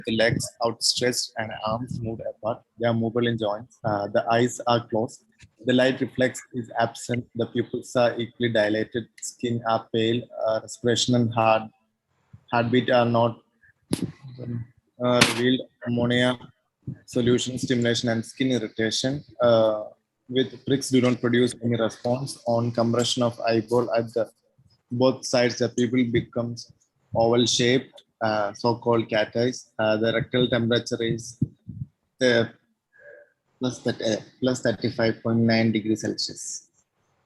The legs outstretched and arms moved apart. They are movable in joints. The eyes are closed. The light reflex is absent. The pupils are equally dilated. Skin are pale. Respiration and heartbeat are not revealed. Ammonia solution stimulation and skin irritation. With pricks do not produce any response. On compression of eyeball at the both sides, the pupil becomes oval shaped, so-called cat eyes. The rectal temperature is plus 35.9 degrees Celsius.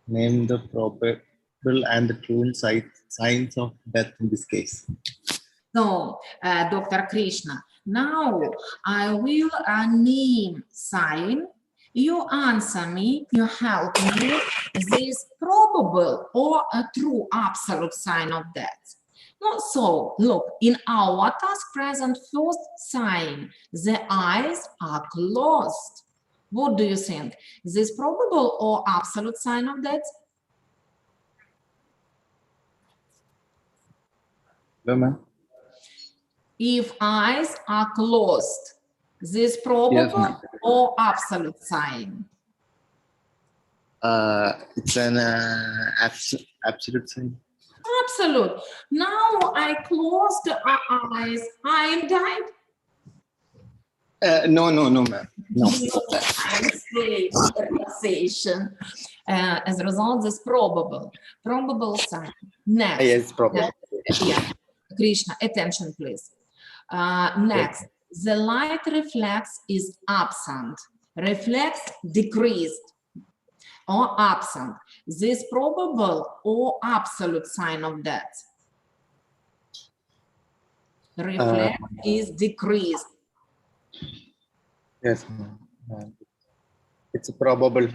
Name the probable and the true signs of death in this case. So, Dr. Krishna, now I will name sign. You answer me, you help me, this probable or a true absolute sign of death. So, look, in our task present first sign, the eyes are closed. What do you think? Is this probable or absolute sign of death? No, ma'am. If eyes are closed, this probable Yes, or absolute sign? It's an absolute sign. Absolute. Now I closed eyes. I am died. No, ma'am. No. I say relaxation. As a result, this probable sign. Next. Yes, probable. Yeah. Krishna, attention, please. Next, the light reflex is absent. Reflex decreased or absent. This probable or absolute sign of death? Reflex is decreased. Yes, it's probable.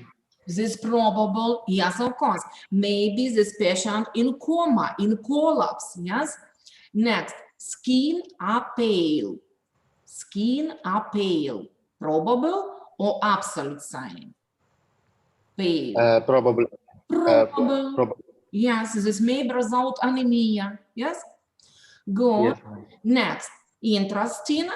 This probable, yes, of course. Maybe this patient in coma, in collapse, yes. Next, skin are pale. Skin are pale. Probable or absolute sign? Pale. Probable. Probable. Yes, this may result anemia. Yes. Good. Yes, next, interesting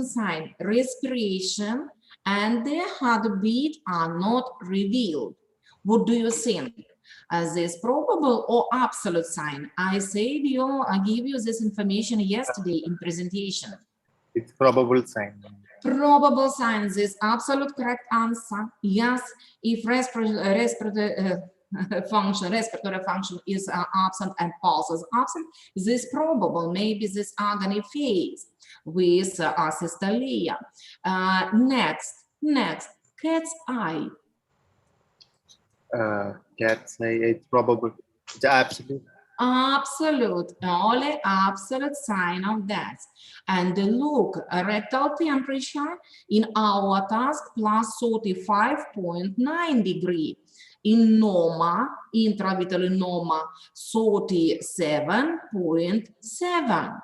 sign. Respiration and the heartbeat are not revealed. What do you think? This probable or absolute sign? I gave you this information yesterday in presentation. It's probable sign. Probable sign. This absolute correct answer. Yes, if respiratory function is absent and pulse is absent, this probable, maybe this agony phase with asystolia. Next, cat's eye. Cat's eye, it's probable. It's absolute. Absolute, only absolute sign of death. And look, rectal temperature in our task plus 35.9 degree. In norma, intravitreal norma, 37.7.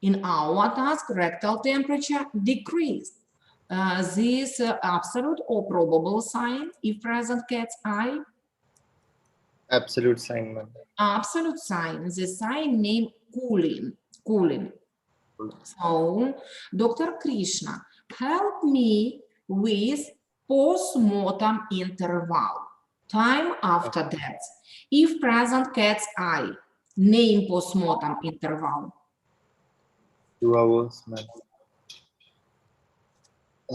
In our task, rectal temperature decreased. This absolute or probable sign if present cat's eye? Absolute sign, ma'am. Absolute sign. The sign named cooling. So, Dr. Krishna, help me with post-mortem interval, time after death. If present cat's eye, name post-mortem interval. 2 hours, ma'am.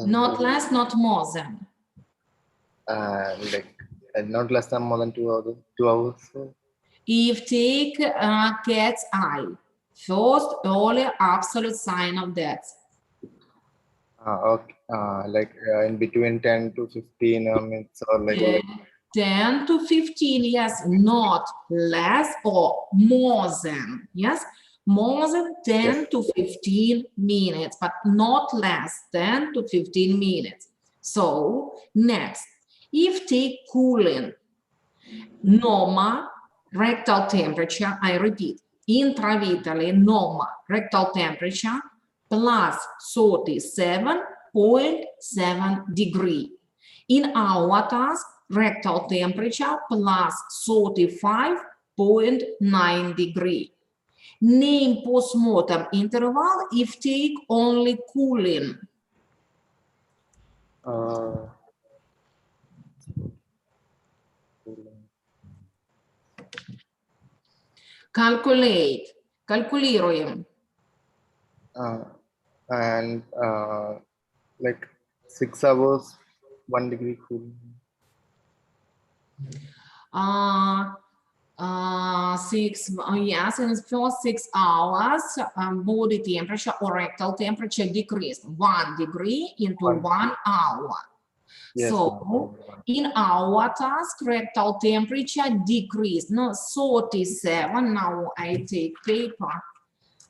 Not less, not more than. Not less than more than 2 hours. 2 hours. If take cat's eye, first early absolute sign of death. Okay. In between 10 to 15 minutes or like 10 to 15, yes, not less or more than, yes, more than 10 to 15 minutes, but not less 10 to 15 minutes. So next, if take cooling, normal rectal temperature, I repeat, intravitreal normal rectal temperature plus 37.7 degree. In our task, rectal temperature plus 35.9 degree. Name postmortem interval if take only cooling. Calculate. Калькулируем. And like 6 hours, 1 degree cool. Yes, in the first 6 hours, body temperature or rectal temperature decreased 1 degree into 1 hour. Yes, So, in our task, rectal temperature decreased. No, 37. Now I take paper.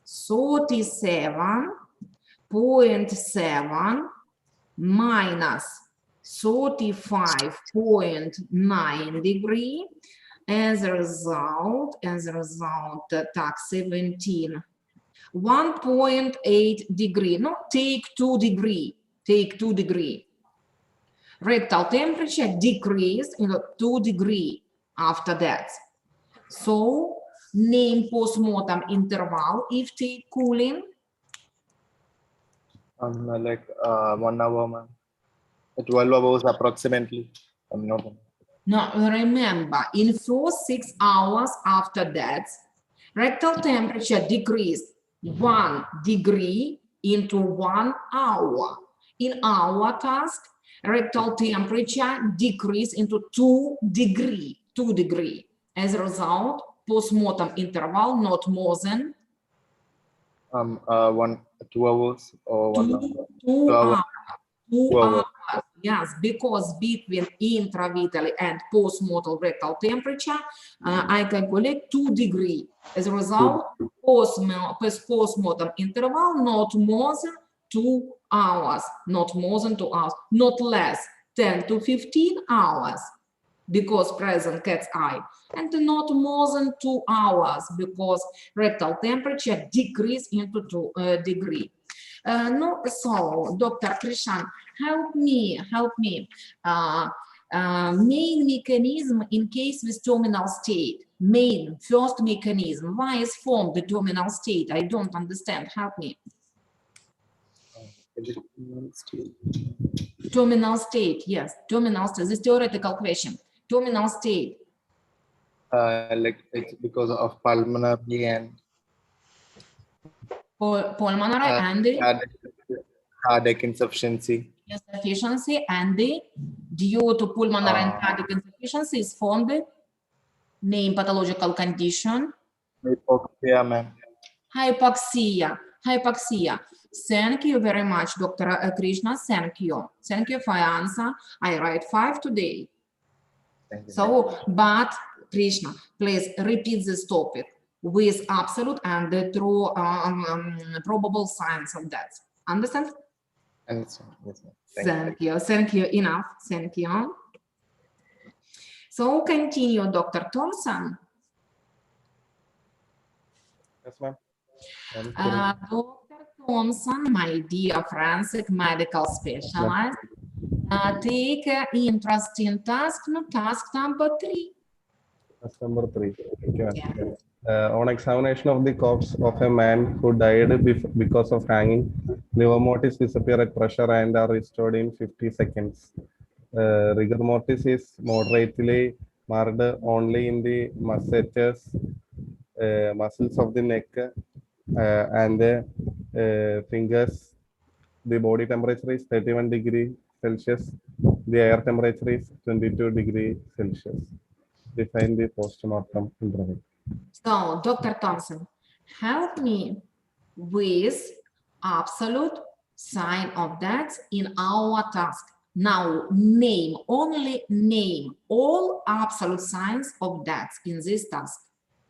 37.7 minus 35.9 degree. As a result, task 17. 1.8 degree. No, take 2 degree. Take 2 degree. Rectal temperature decreased in 2 degree after that. So name postmortem interval if take cooling. Like 1 hour, man. 12 hours approximately. I'm not. Now remember, in first 6 hours after that, rectal temperature decreased 1 degree into 1 hour. In our task, rectal temperature decreased into 2 degree. 2 degree. As a result, postmortem interval not more than 2 hours or 1 hour. 2 hours. hours. 2 hours. Yes, because between intravitally and postmortem rectal temperature, I calculate 2 degree. As a result, postmortem interval not more than 2 hours, not more than 2 hours, not less 10 to 15 hours because present cat's eye, and not more than 2 hours because rectal temperature decrease into 2 degree. No, so Dr. Krishan, help me. Main mechanism in case with terminal state. Main first mechanism. Why is formed the terminal state? I don't understand. Help me. Terminal state. Yes, terminal state. This is theoretical question. Terminal state. Like it's because of pulmonary and Pulmonary and the cardiac insufficiency. insufficiency, and the due to pulmonary and cardiac insufficiency is formed name pathological condition. Hypoxia, ma'am. Hypoxia. Thank you very much, Dr. Krishna. Thank you for your answer. I write 5 today. Thank you. So, but Krishna, please repeat this topic with absolute and the true probable signs of that. Understand? Understand. Yes, ma'am. Thank you. Enough. Thank you. So continue, Dr. Thompson. Yes, ma'am. Dr. Thompson, my dear forensic medical specialist, take interest in task number 3. Task number 3. Okay. Yeah. On examination of the corpse of a man who died because of hanging, liver mortis disappear at pressure and are restored in 50 seconds. Rigor mortis is moderately marked only in the masseters, muscles of the neck and the fingers. The body temperature is 31 degrees Celsius. The air temperature is 22 degrees Celsius. Define the postmortem interval. So, Dr. Thompson, help me with absolute sign of death in our task. Now, only name all absolute signs of death in this task.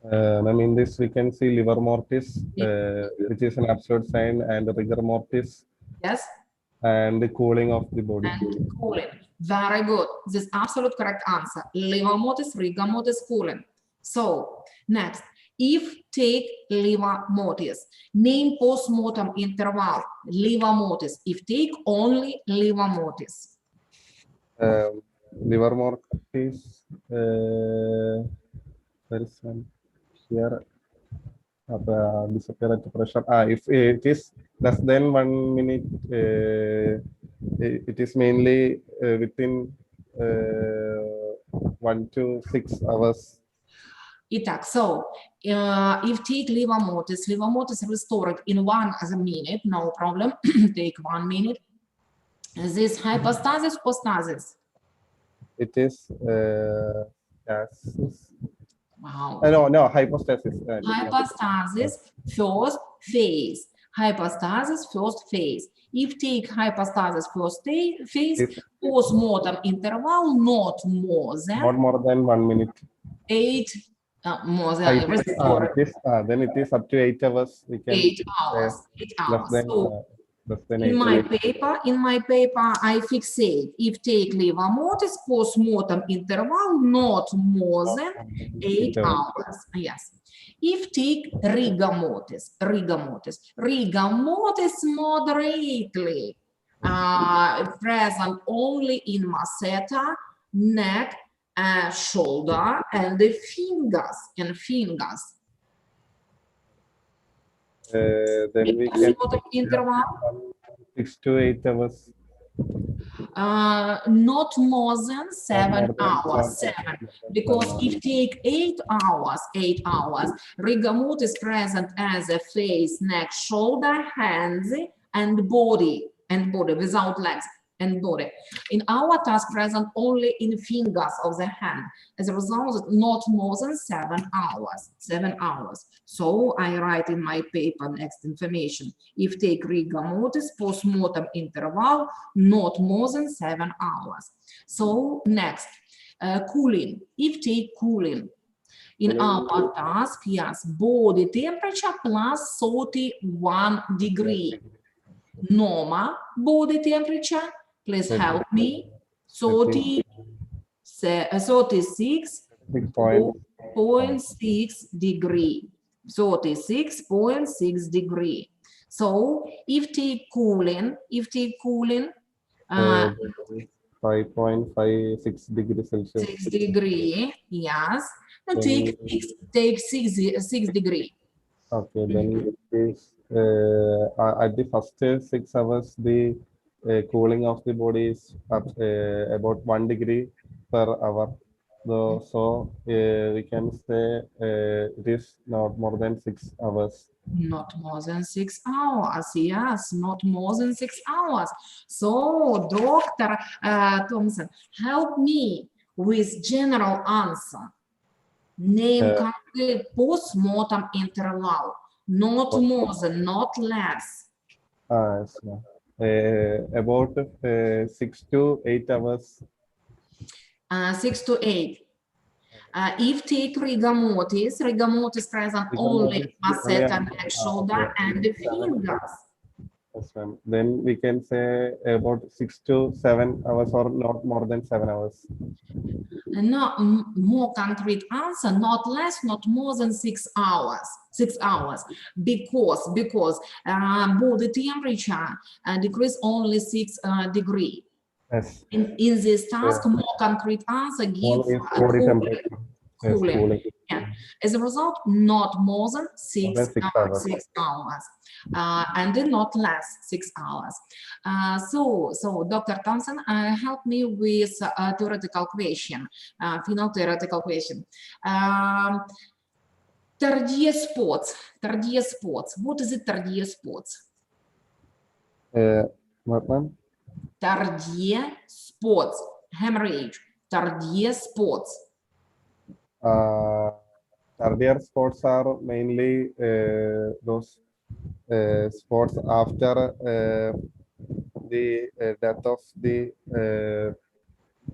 In this, we can see liver mortis, which is an absolute sign, and rigor mortis. Yes. And the cooling of the body. And cooling. Very good. This is absolute correct answer. Liver mortis, rigor mortis, cooling. So, next, if take liver mortis, name postmortem interval, liver mortis. If take only liver mortis. Liver mortis, there is one here. Disappear at pressure. If it is less than 1 minute, it is mainly within 1 to 6 hours. Итак, so if take liver motus restored in 1 minute, no problem. Take 1 minute. This hypostasis or stasis? It is stasis. Wow. No, hypostasis. Hypostasis first phase. Hypostasis first phase. If take hypostasis first phase, postmortem interval not more than 1 minute. 8 more than restored. Then it is up to 8 hours. We can 8 hours. 8 hours. Less than In 8 my hours. paper, I fixate if take liver motus postmortem interval not more than 8 hours. Yes. If take rigor mortis moderately present only in masseter, neck, shoulder, and the fingers. Then we can interval 6 to 8 hours. Not more than 7 hours. 7, because if take 8 hours, rigor mortis present as a face, neck, shoulder, hands, and body without legs and body. In our task present only in fingers of the hand. As a result, not more than 7 hours. 7 hours. So I write in my paper next information. If take rigor mortis postmortem interval, not more than 7 hours. So next, cooling. If take cooling. In our task, yes, body temperature plus 31 degree. Normal body temperature, please help me, 36.6 degree. 36.6 degree. So if take cooling, 5.56 degrees Celsius. 6 degree, yes. And take 6 degree. Okay, then it is at the first 6 hours, the cooling of the body is up, about 1 degree per hour. So we can say it is not more than 6 hours. Not more than 6 hours, yes, not more than 6 hours. So, Dr. Thompson, help me with general answer. Name country postmortem interval, not more than, not less. Yes, about 6 to 8 hours. 6 to 8. If take rigor mortis present only masseter, neck, shoulder, and the fingers. Yes, ma'am. Then we can say about 6 to 7 hours or not more than 7 hours. No, more concrete answer, not less, not more than 6 hours. 6 hours, because body temperature decrease only 6 degree. Yes. In this task, more concrete answer gives body temperature. cooling. Yeah. As a result, not more than 6 hours. 6 hours. And then not less 6 hours. So Dr. Thompson, help me with a theoretical question, final theoretical question. Tardier spots. What is it, tardier spots? What, ma'am? Tardier spots, hemorrhage, tardier spots. Tardier spots are mainly those spots after the death of the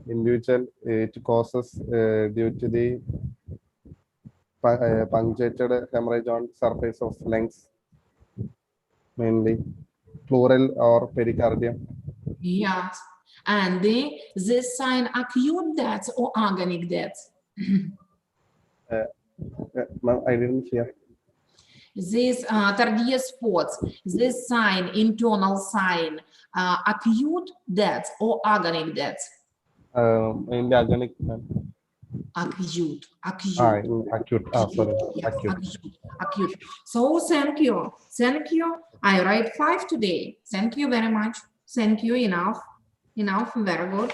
individual. It causes due to the punctuated hemorrhage on surface of lungs, mainly pleural or pericardium. Yes, and this sign acute death or organic death? I didn't hear. This tardier spots, this sign, internal sign, acute death or organic death? In the organic. Acute. In acute. Sorry. Yes, Acute. acute. So thank you. Thank you. I write 5 today. Thank you very much. Thank you. Enough. Enough. Very good.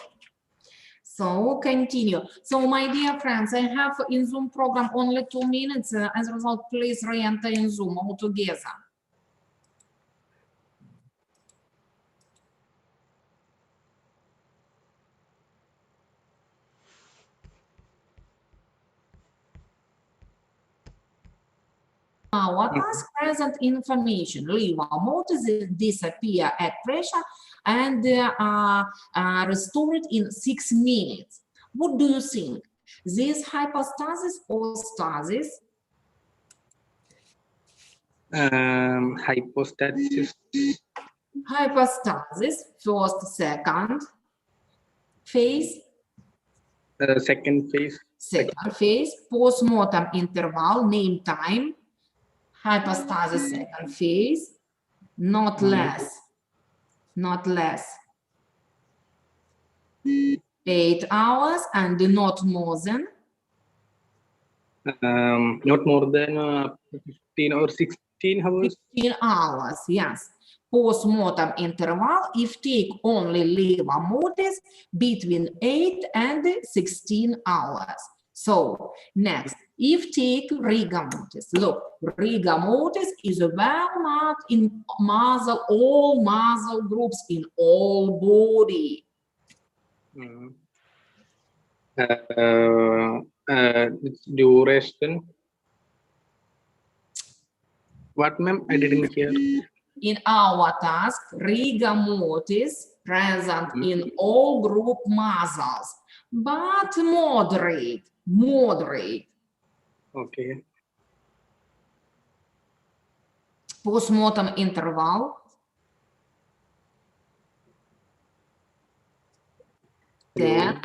So continue. So my dear friends, I have in Zoom program only 2 minutes. As a result, please re-enter in Zoom altogether. Our task present information, liver motors disappear at pressure and restore it in 6 minutes. What do you think? This hypostasis or stasis? Hypostasis. Hypostasis, first, second phase. Second phase. Second phase, postmortem interval, name time. Hypostasis, second phase, not less, not less. 8 hours and not more than. Not more than 15 or 16 hours. 15 hours, yes. Postmortem interval, if take only liver mortis, between 8 and 16 hours. So, next, if take rigor mortis. Look, rigor mortis is well marked in muscle, all muscle groups in all body. Its duration. What, ma'am? I didn't hear. In our task, rigor mortis present in all group muscles, but moderate. Okay. Postmortem interval. 10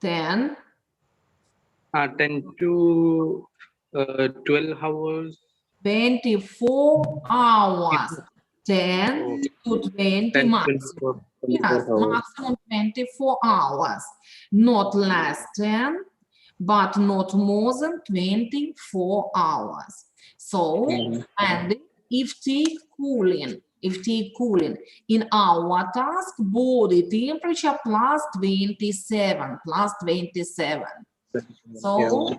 10 to 12 hours. 24 hours. 10 to 20 10 maximum. 24 Yes, hours. maximum 24 hours. Not less 10, but not more than 24 hours. So, and if take cooling, in our task, body temperature plus 27. So,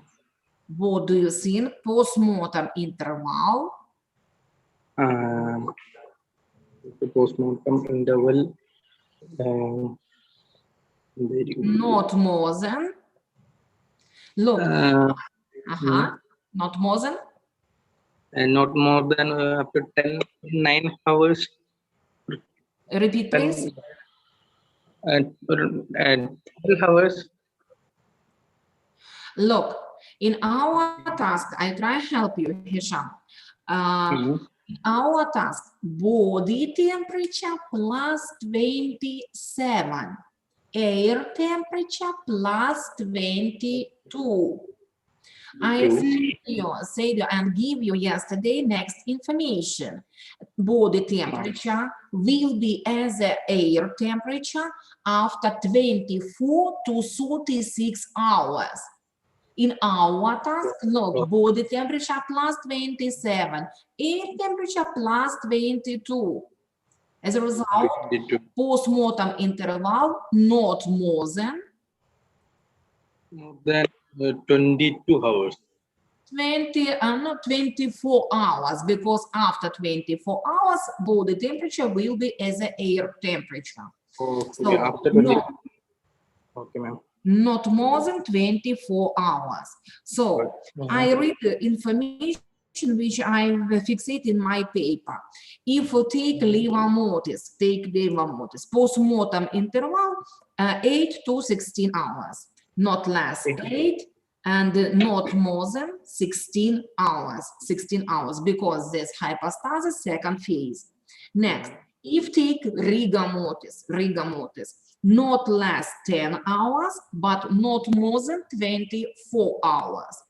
what do you think? Postmortem interval. The postmortem interval. Not more than. Look. Not more than. And not more than up to 9 hours. Repeat, please. 12 hours. Look, in our task, I try to help you, Hisham. In our task, body temperature plus 27, air temperature plus 22. I said you and give you yesterday next information. Body temperature will be as air temperature after 24 to 36 hours. In our task, look, body temperature plus 27, air temperature plus 22. As a result, postmortem interval not more than 22 hours. 24 hours, because after 24 hours, body temperature will be as air temperature. Okay, so after 20. No, Okay, ma'am. not more than 24 hours. So I read the information which I fixate in my paper. If you take liver mortis, postmortem interval 8 to 16 hours, not less 8 and not more than 16 hours, because this hypostasis second phase. Next, if take rigor mortis, not less 10 hours, but not more than 24 hours.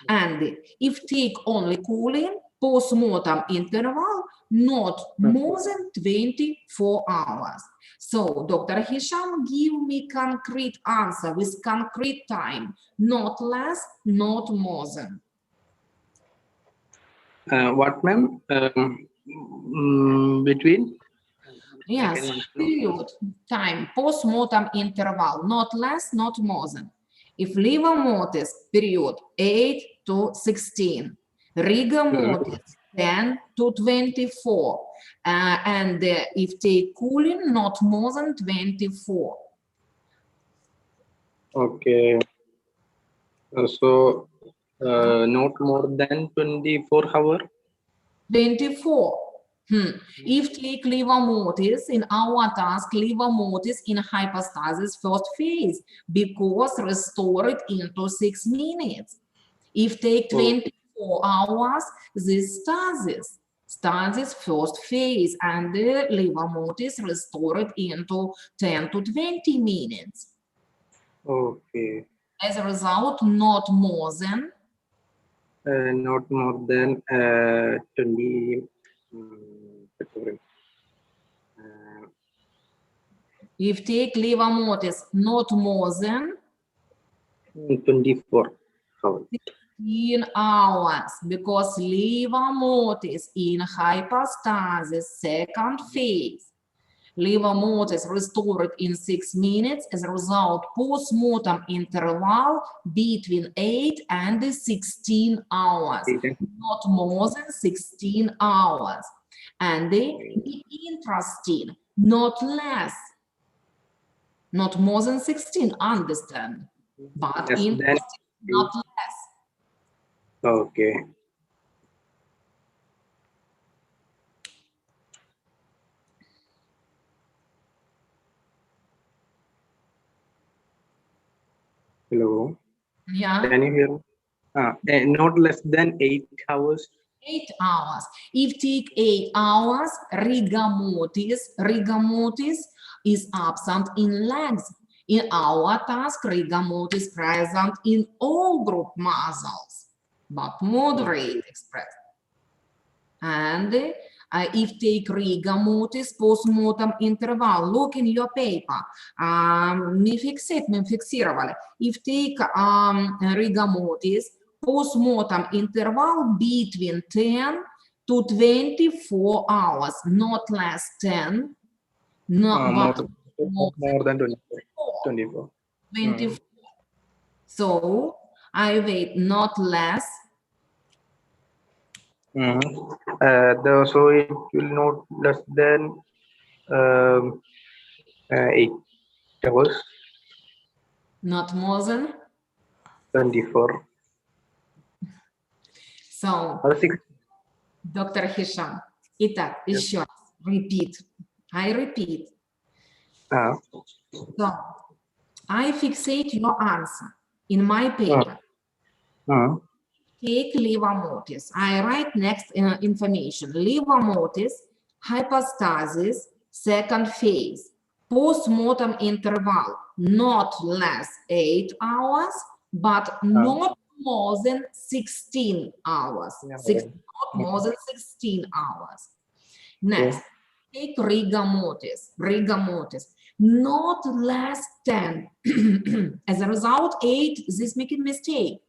And if take only cooling, Postmortem interval not more than 24 hours. So, Dr. Hisham, give me concrete answer with concrete time, not less, not more than. What, ma'am? Between? Yes, period, time, postmortem interval, not less, not more than. If liver mortis, period, 8 to 16. Rigor mortis, 10 to 24. And if take cooling, not more than 24. Okay. So, not more than 24 hours. 24. If take liver mortis in our task, liver mortis in hypostasis first phase, because restore it into 6 minutes. If take 24 hours, this stasis first phase, and the liver mortis restore it into 10 to 20 minutes. Okay. As a result, not more than Not more than 20. if take liver mortis not more than 24 hours. 16 hours, because liver mortis in hypostasis second phase. Liver mortis restored in 6 minutes. As a result, postmortem interval between 8 and 16 hours, not more than 16 hours. And interesting, not less, not more than 16, understand, but Less than interesting, not less. Okay. Hello. Yeah. Can you hear me? Not less than 8 hours. 8 hours. If take 8 hours, rigor mortis is absent in legs. In our task, rigor mortis present in all group muscles, but moderate expressed. And if take rigor mortis, postmortem interval, look in your paper. Мы фиксировали. If take rigor mortis, postmortem interval between 10 to 24 hours, not less 10, but more than 24. 24. So I wait not less. So it will not less than 8 hours. Not more than. 24. So, Or 6. Dr. Hisham, итак, еще раз, repeat. I repeat. So, I fixate your answer in my paper. Take liver mortis. I write next information. Liver mortis, hypostasis, second phase. Postmortem interval, not less 8 hours, but not more than 16 hours. Not more than 16 hours. Next, take rigor mortis. Rigor mortis, not less 10. As a result, 8, this making mistake.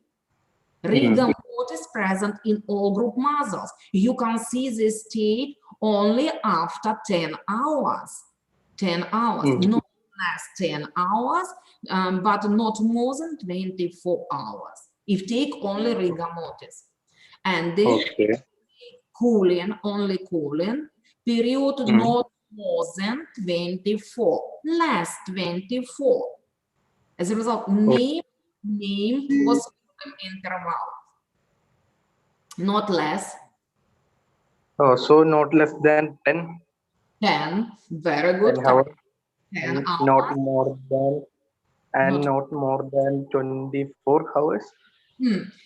Rigor mortis present in all group muscles. You can see this state only after 10 hours. 10 hours, not less 10 hours, but not more than 24 hours. If take only rigor mortis. And then cooling, only cooling, period not more than 24, less 24. As a result, name postmortem interval. Not less. So not less than 10. 10, very good. 10 hours. Not more than not more than 24 hours.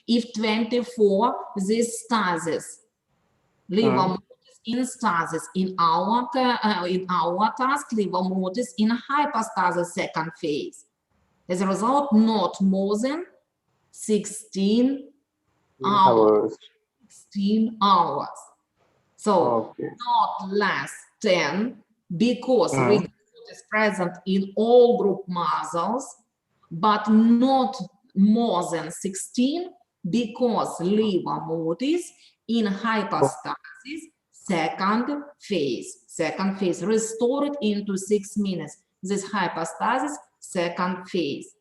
If 24, this stasis, liver mortis in stasis. In our task, liver mortis in hypostasis second phase. As a result, not more than 16 hours. 16 hours. So Okay. not less than, because Uh-huh. rigor mortis is present in all group muscles, but not more than 16, because liver mortis in hypostasis, second phase, restored into 6 minutes. This hypostasis, second phase.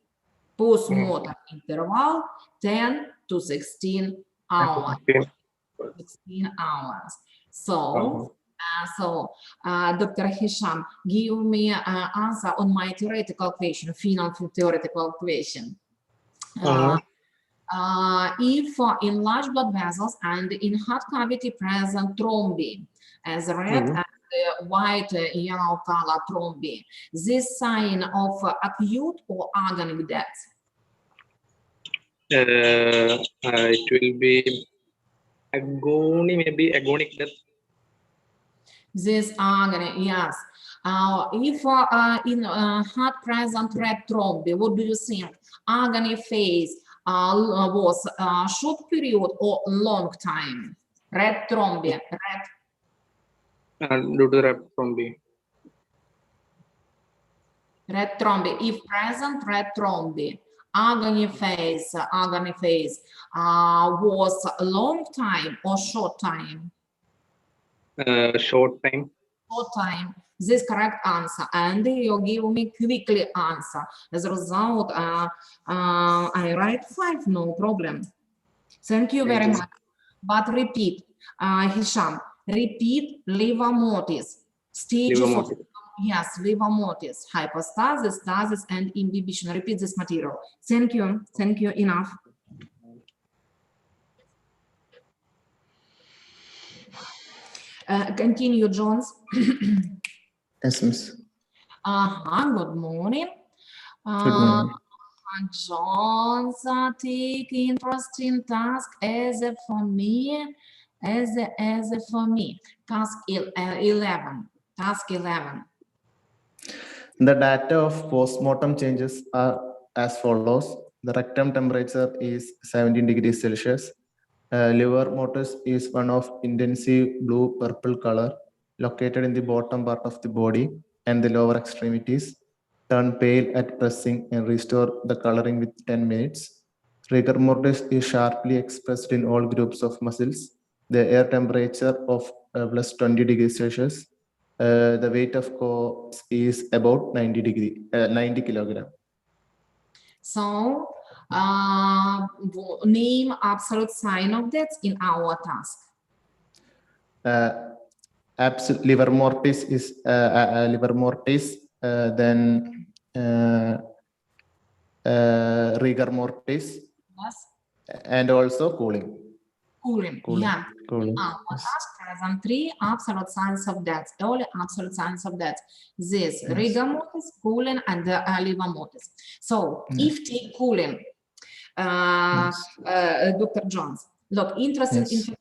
Postmortem interval 10 to 16 hours. Okay. 16 hours. So, Dr. Hisham, give me an answer on my theoretical question, final theoretical question. If in large blood vessels and in heart cavity present thrombi, as red and white yellow color thrombi, this sign of acute or agonic death? It will be agony, maybe agonic death. This agony, yes. If in heart present red thrombi, what do you think? Agony phase was short period or long time? Red thrombi, Due to red thrombi. red thrombi. If present red thrombi, agony phase was a long time or short time? Short time. Short time. This correct answer, and you give me quickly answer. As a result, I write 5, no problem. Thank you very much. But repeat, Hisham, repeat liver mortis. Stages Liver of, mortis. yes, liver mortis, hypostasis, stasis, and imbibition. Repeat this material. Thank you, enough. Continue, Jones. Yes, miss. Good morning. Good morning. John's take interesting task as a for me, task 11. The data of postmortem changes are as follows. The rectum temperature is 17 degrees Celsius. Liver mortis is one of intensive blue-purple color, located in the bottom part of the body and the lower extremities. Turn pale at pressing and restore the coloring with 10 minutes. Rigor mortis is sharply expressed in all groups of muscles. The air temperature of plus 20 degrees Celsius. The weight of corpse is about 90 kilogram. So, name absolute sign of death in our task. Absolute liver mortis is liver mortis, then rigor mortis, Yes. and also cooling. Cooling. Yeah. Cooling. Our task present 3 absolute signs of death. All absolute signs of death. This rigor mortis, cooling, and liver mortis. So, if take cooling, Dr. Jones, look, interesting information.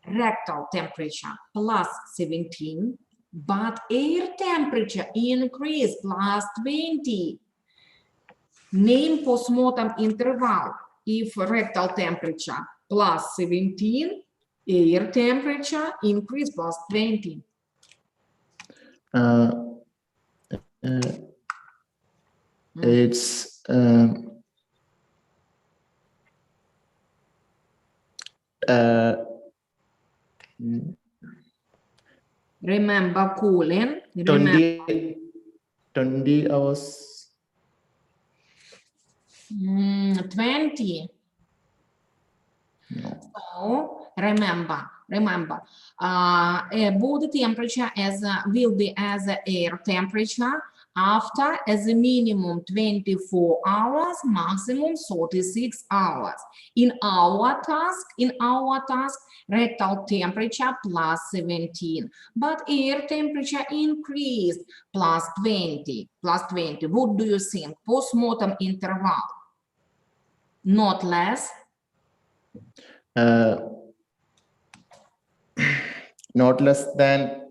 Rectal temperature plus 17, but air temperature increase plus 20. Name postmortem interval if rectal temperature plus 17, air temperature increase plus 20. It's Remember cooling. 20 hours. 20. No. So remember, body temperature as will be as air temperature after as a minimum 24 hours, maximum 36 hours. In our task, rectal temperature plus 17, but air temperature increased plus 20. What do you think? Postmortem interval, not less. Not less than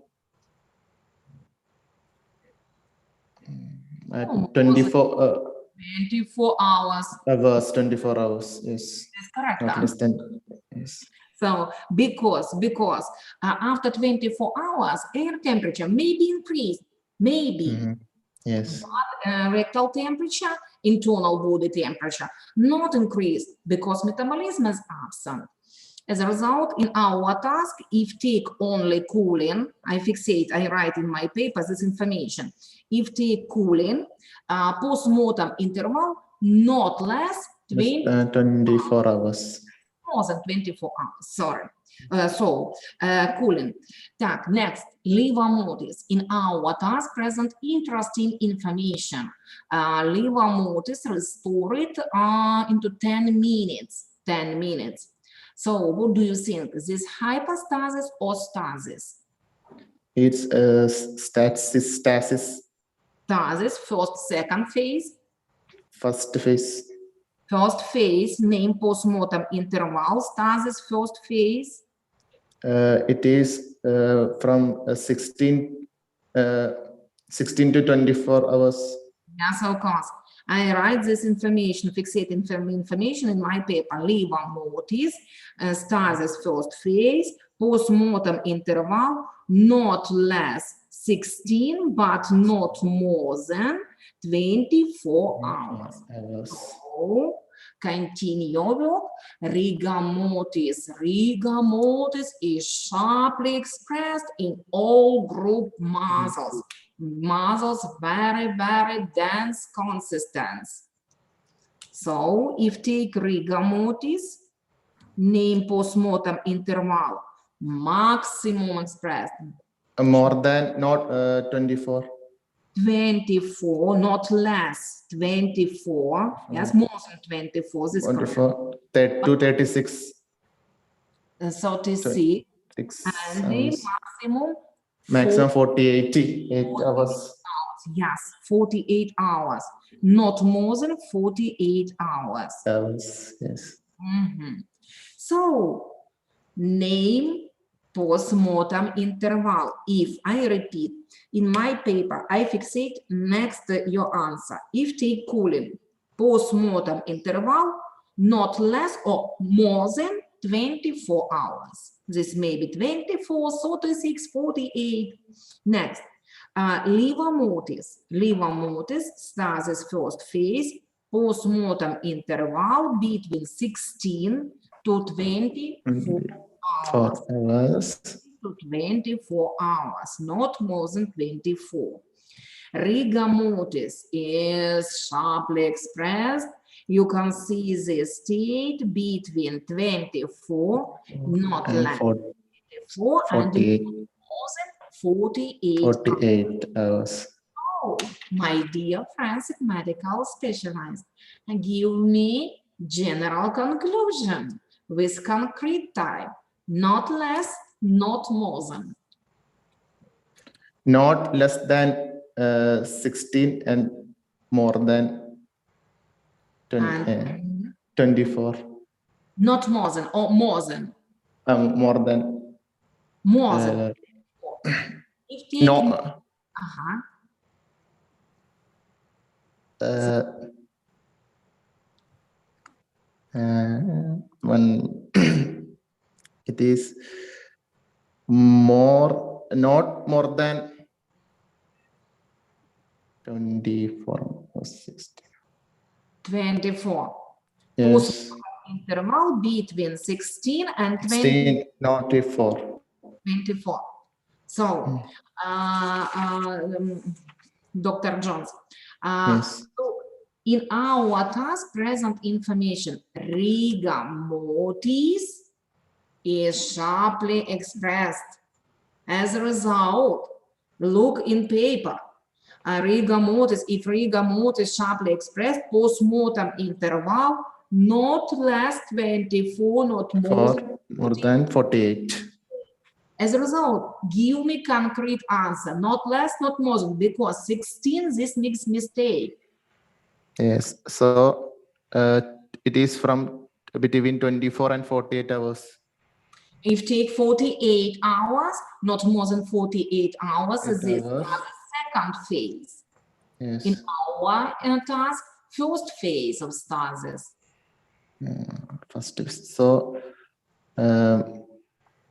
24 24 hours. hours, 24 hours, yes. That's correct. Not less than, yes. So because after 24 hours, air temperature may be increased, maybe. Yes. Rectal temperature, internal body temperature, not increased because metabolism is absent. As a result, in our task, if take only cooling, I write in my paper this information. If take cooling, post-mortem interval, not less 24 hours. More than 24 hours, sorry. Cooling. Так, next, liver motives. In our task, present interesting information. Liver motives restored into 10 minutes. 10 minutes. So what do you think? Is this hypostasis or stasis? It's stasis. Stasis, first, second phase. First phase. First phase, name postmortem interval. Stasis, first phase. It is from 16 to 24 hours. Yes, of course. I write this information, fixate information in my paper. Liver motives, stasis first phase, post-mortem interval, not less 16, but not more than 24 hours. So, continue work. Rigor mortis. Rigor mortis is sharply expressed in all group muscles. Muscles very, very dense consistence. So if take rigor mortis, name postmortem interval, maximum expressed. More than, not 24. 24, not less, 24, yes, more than 24, this is correct. 24, 36. 36, and the maximum 48 hours. Yes, 48 hours, not more than 48 hours. Yes. So, name post-mortem interval. If I repeat, in my paper, I fixate next your answer. If take cooling, post-mortem interval, not less or more than 24 hours. This may be 24, 36, 48. Next. Liver motives. Liver motives, stasis first phase, post-mortem interval between 16 to 24 hours. 4 hours. To 24 hours, not more than 24. Rigor mortis is sharply expressed. You can see the state between 24, not And less 24, and 48. more than 48 hours. Oh, my dear forensic medical specialist, give me general conclusion with concrete time, not less, not more than. Not less than 16 and more than 24. Not more than or more than. More than. More than. If take No. One. It is more, not more than 24 or 16. 24. Yes. Interval between 16 and 16, not 24. 24. So, Dr. Jones, Yes. so in our task, present information, rigor mortis is sharply expressed. As a result, look in paper. Rigor mortis, if rigor mortis sharply expressed, post-mortem interval, not less 24, not more than 48. As a result, give me concrete answer, not less, not more than, because 16, this makes mistake. Yes, so it is from between 24 and 48 hours. If take 48 hours, not more than 48 hours, this is the second phase. Yes. In our task, first phase of stasis. First, so Um,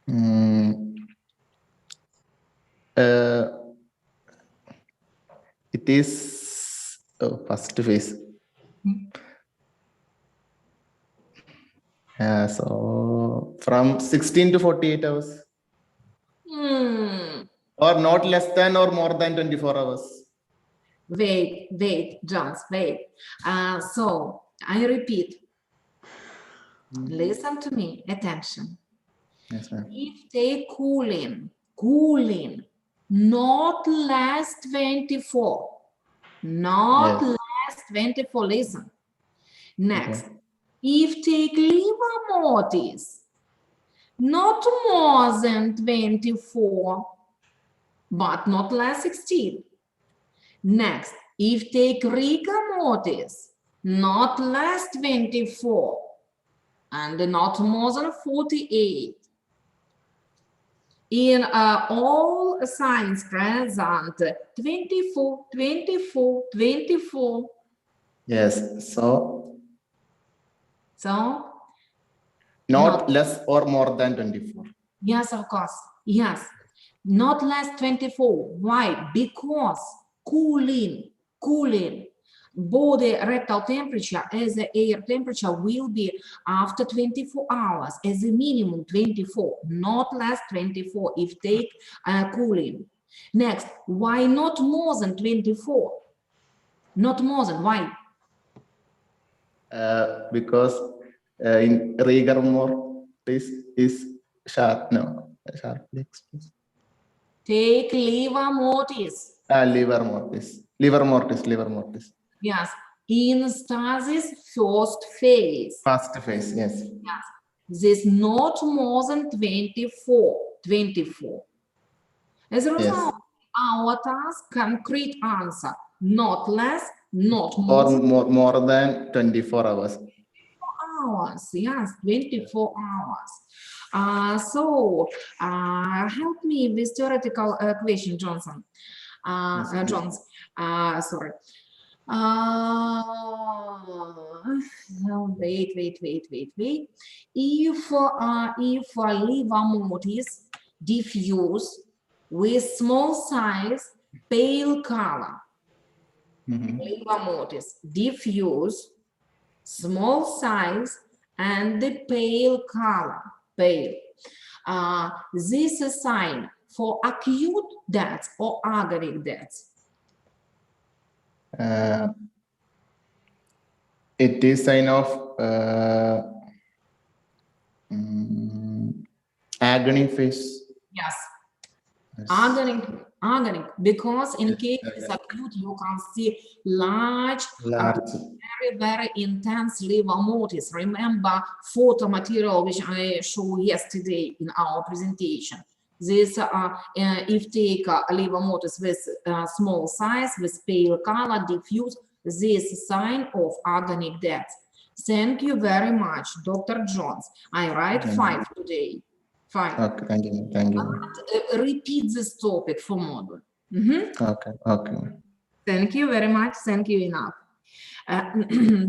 mm, uh, it is first phase. So from 16 to 48 hours, Hmm. or not less than or more than 24 hours. Wait, Jones, wait. So I repeat, listen to me, attention. Yes, ma'am. If they cooling, not less 24, not Yes. less 24, listen. Next, Okay. if take liver mortis, not more than 24, but not less 16. Next, if take rigor mortis, not less 24, and not more than 48. In all signs present, 24, 24, 24. Yes. So So, not less or more than 24. yes, of course, yes. Not less 24. Why? Because cooling. Body rectal temperature as the air temperature will be after 24 hours, as a minimum 24, not less 24 if take cooling. Next, why not more than 24? Not more than, why? Because in rigor mortis is sharp. No, sharply expressed. Take liver mortis. Liver mortis. Liver mortis. Liver mortis. Yes, in stasis first phase. First phase. Yes. Yes, this not more than 24. As a result, our task concrete answer, not less, not more Or than more than 24 hours. hours. Yes, 24 hours. So help me with theoretical question, Johnson. Yes, please. Jones. Sorry. Wait. If liver mortis diffuse with small size, pale color, liver mortis diffuse, small size, and the pale color, pale. This is a sign for acute death or agonic death. It is sign of agony phase. Yes. Yes. Agonic, because in Yes, case yes, it's yes. acute, you can see large, very intense liver mortis. Remember photo material which I showed yesterday in our presentation. This, if take a liver mortis with small size, with pale color, diffuse, this sign of agonic death. Thank you very much, Dr. Jones. I write 5 today. 5. Okay, thank you. Thank you. Repeat this topic for module. Okay, okay. Thank you very much. Thank you enough.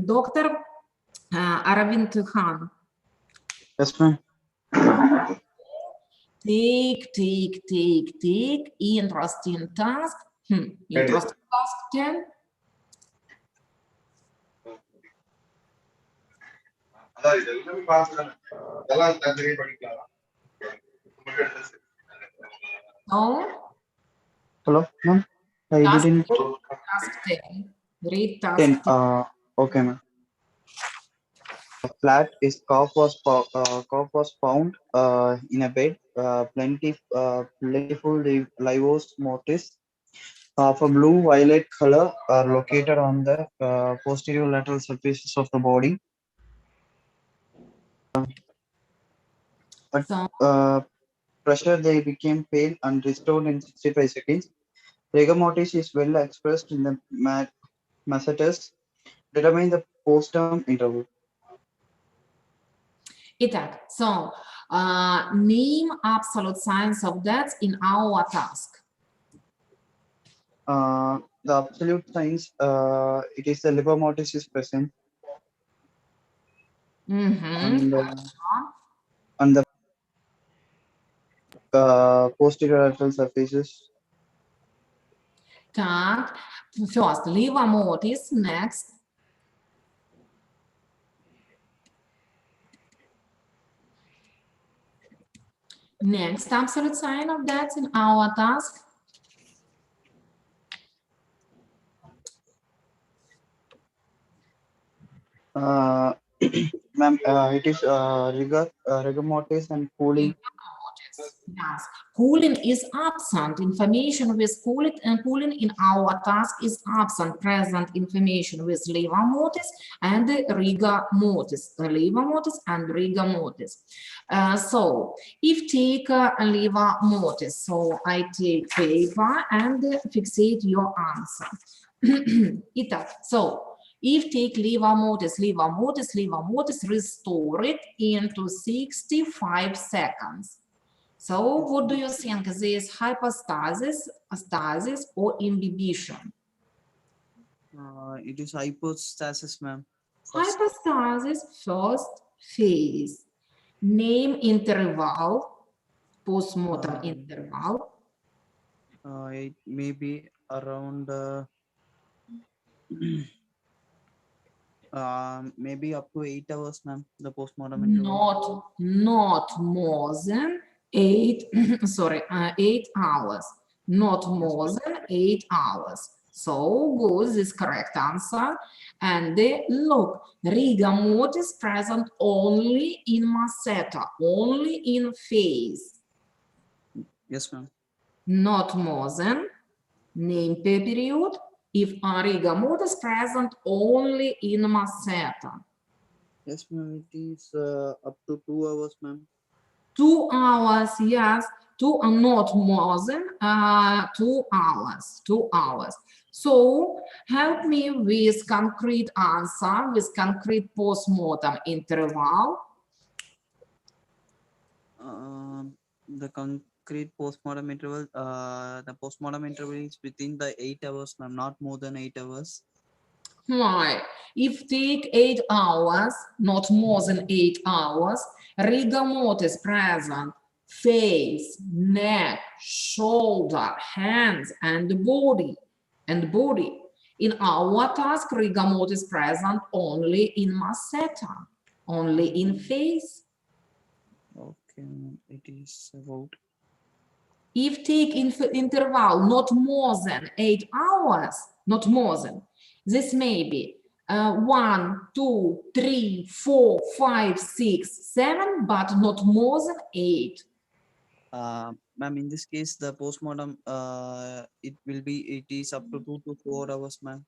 Dr. Aravind Khan. Yes, ma'am. Take. Interesting task. Interesting task 10. No. Hello, ma'am. I Task didn't. Task 10. Read task 10. 10. Okay, ma'am. Flat is cough was found in a bed. Plentiful livos mortis of a blue-violet color are located on the posterior lateral surfaces of the body. But So, pressure they became pale and restored in 65 seconds. Rigor mortis is well expressed in the masseter. Determine the post-term interval. Итак, so name absolute signs of death in our task. The absolute signs, it is the liver mortis is present, and the posterior lateral surfaces. Так, first liver motis, next. Next absolute sign of that in our task. Uh, Ma'am, it is rigor mortis and cooling. Yes, cooling is absent. Information with cooling and cooling in our task is absent. Present information with liver motis and rigor mortis. Liver motis and rigor mortis. So, if take a liver motis, so I take paper and fixate your answer. Итак, so if take liver motis, restore it into 65 seconds. So what do you think? This hypostasis, stasis, or imbibition? It is hypostasis, ma'am. Hypostasis, first phase. Name interval, postmortem interval. It may be around maybe up to 8 hours, ma'am. The postmortem interval. Not more than 8, sorry, 8 hours. Not more than 8 hours. So good, this is correct answer. And look, rigor mortis present only in masseter, only in phase. Yes, ma'am. Not more than name per period if rigor mortis present only in masseter. Yes, ma'am. It is up to 2 hours, ma'am. 2 hours, yes, not more than 2 hours, 2 hours. So help me with concrete answer, with concrete postmortem interval. The concrete postmortem interval, the postmortem interval is within the 8 hours, ma'am, not more than 8 hours. Right. If take 8 hours, not more than 8 hours, rigor mortis present, face, neck, shoulder, hands, and body. In our task, rigor mortis present only in masseter, only in face. Okay, it is about If take interval not more than 8 hours, not more than, this may be 1, 2, 3, 4, 5, 6, 7, but not more than 8. ma'am, in this case, the postmortem, it is up to 2 to 4 hours, ma'am.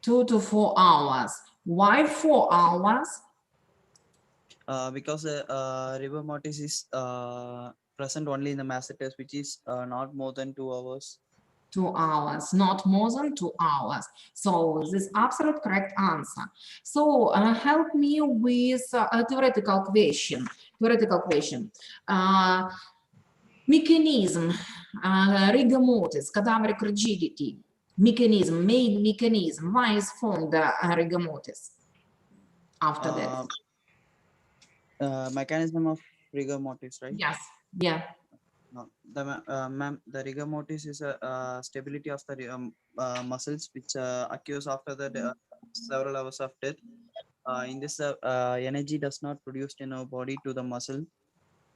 2 to 4 hours. Why 4 hours? Because rigor mortis is present only in the masseters, which is not more than 2 hours. 2 hours, not more than 2 hours. So this is absolute correct answer. So help me with a theoretical question. Mechanism, rigor mortis, cadaveric rigidity, main mechanism. Why is formed the rigor mortis after that? Mechanism of rigor mortis, right? Yes, yeah. Ma'am, the rigor mortis is a stability of the muscles which occurs after the several hours of death. In this, energy does not produced in our body to the muscle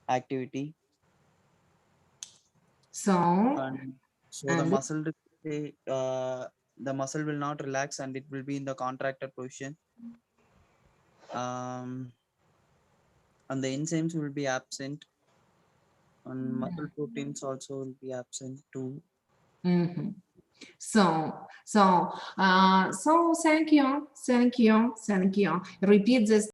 activity, So, and so and the muscle will not relax and it will be in the contracted position. And the enzymes will be absent, and muscle proteins also will be absent too. So thank you. Repeat this